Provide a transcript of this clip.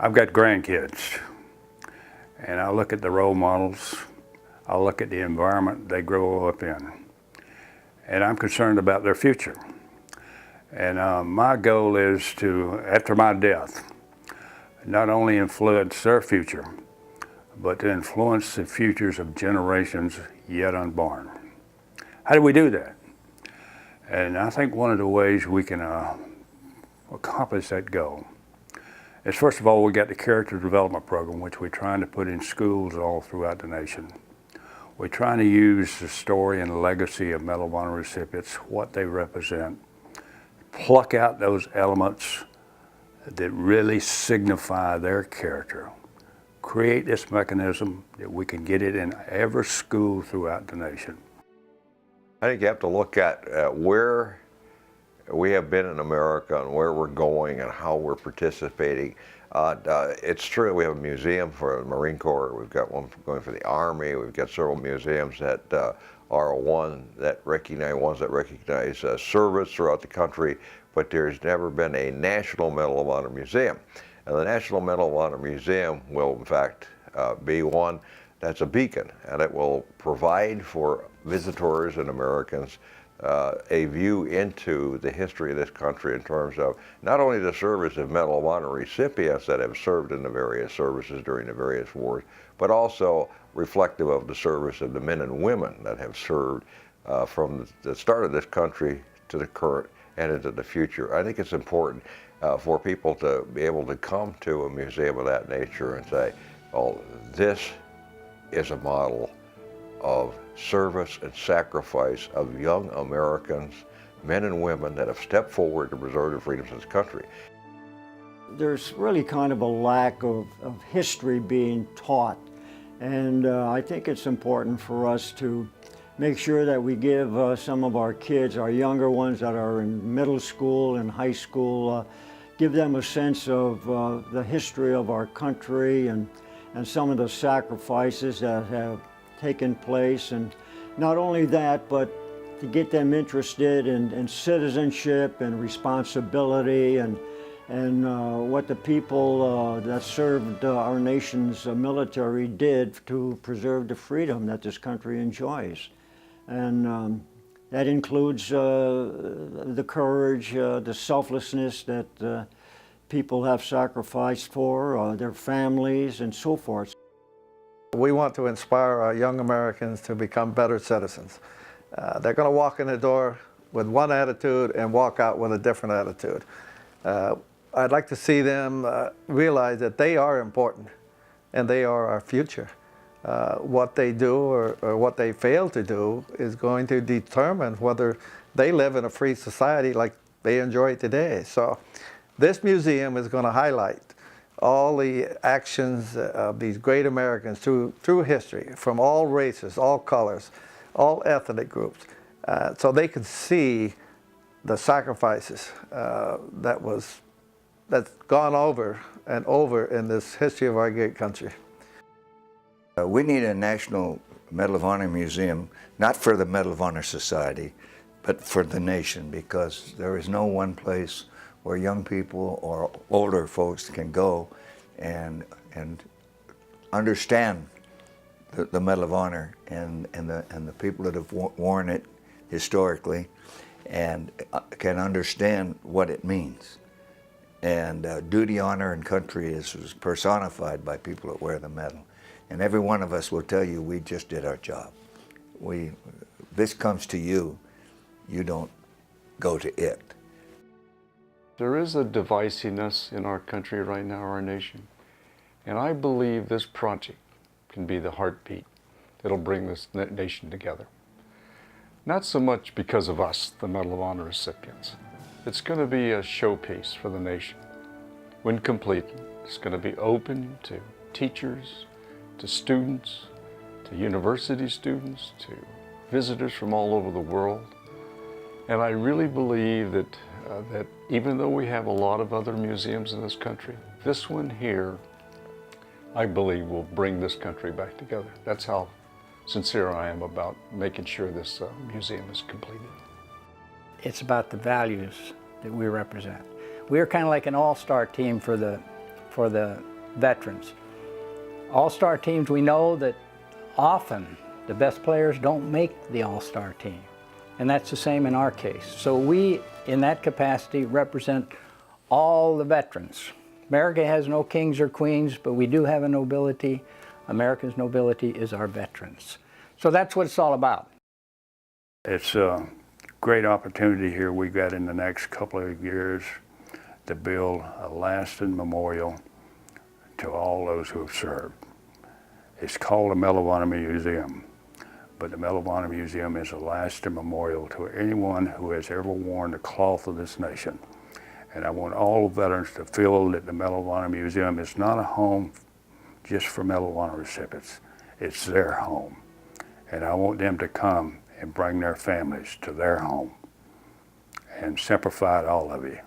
I've got grandkids, and I look at the role models, I look at the environment they grow up in, and I'm concerned about their future. And my goal is to, after my death, not only influence their future, but to influence the futures of generations yet unborn. How do we do that? And I think one of the ways we can accomplish that goal is, first of all, we got the character development program, which we're trying to put in schools all throughout the nation. We're trying to use the story and legacy of Medal of Honor recipients, what they represent, pluck out those elements that really signify their character, create this mechanism that we can get it in every school throughout the nation. I think you have to look at where we have been in America and where we're going and how we're participating. It's true, we have a museum for the Marine Corps, we've got one going for the Army, we've got several museums that are ones that recognize service throughout the country, but there's never been a National Medal of Honor Museum. And the National Medal of Honor Museum will in fact be one that's a beacon, and it will provide for visitors and Americans a view into the history of this country in terms of not only the service of Medal of Honor recipients that have served in the various services during the various wars, but also reflective of the service of the men and women that have served from the start of this country to the current and into the future. I think it's important for people to be able to come to a museum of that nature and say, well, this is a model of service and sacrifice of young Americans, men and women that have stepped forward to preserve the freedoms of this country. There's really kind of a lack of history being taught, and I think it's important for us to make sure that we give some of our kids, our younger ones that are in middle school and high school, give them a sense of the history of our country and some of the sacrifices that have taken place. And not only that, but to get them interested in citizenship and responsibility and what the people that served our nation's military did to preserve the freedom that this country enjoys. And that includes the courage, the selflessness that people have sacrificed for their families and so forth. We want to inspire our young Americans to become better citizens. They're going to walk in the door with one attitude and walk out with a different attitude. I'd like to see them realize that they are important and they are our future. What they do or what they fail to do is going to determine whether they live in a free society like they enjoy today. So this museum is going to highlight all the actions of these great Americans through history, from all races, all colors, all ethnic groups, so they can see the sacrifices that's gone over and over in this history of our great country. We need a National Medal of Honor Museum, not for the Medal of Honor Society, but for the nation, because there is no one place where young people or older folks can go and understand the Medal of Honor and the people that have worn it historically, and can understand what it means. And duty, honor, and country is personified by people that wear the medal. And every one of us will tell you we just did our job. This comes to you, you don't go to it. There is a divisiveness in our country right now, our nation. And I believe this project can be the heartbeat that'll bring this nation together. Not so much because of us, the Medal of Honor recipients. It's going to be a showpiece for the nation. When completed, it's going to be open to teachers, to students, to university students, to visitors from all over the world. And I really believe that even though we have a lot of other museums in this country, this one here, I believe, will bring this country back together. That's how sincere I am about making sure this museum is completed. It's about the values that we represent. We're kind of like an all-star team for for the veterans. All-star teams, we know that often the best players don't make the all-star team. And that's the same in our case. So we, in that capacity, represent all the veterans. America has no kings or queens, but we do have a nobility. America's nobility is our veterans. So that's what it's all about. It's a great opportunity here we got in the next couple of years to build a lasting memorial to all those who have served. It's called the Medal of Honor Museum, but the Medal of Honor Museum is a lasting memorial to anyone who has ever worn the cloth of this nation. And I want all veterans to feel that the Medal of Honor Museum is not a home just for Medal of Honor recipients. It's their home. And I want them to come and bring their families to their home. And Semper Fi to all of you.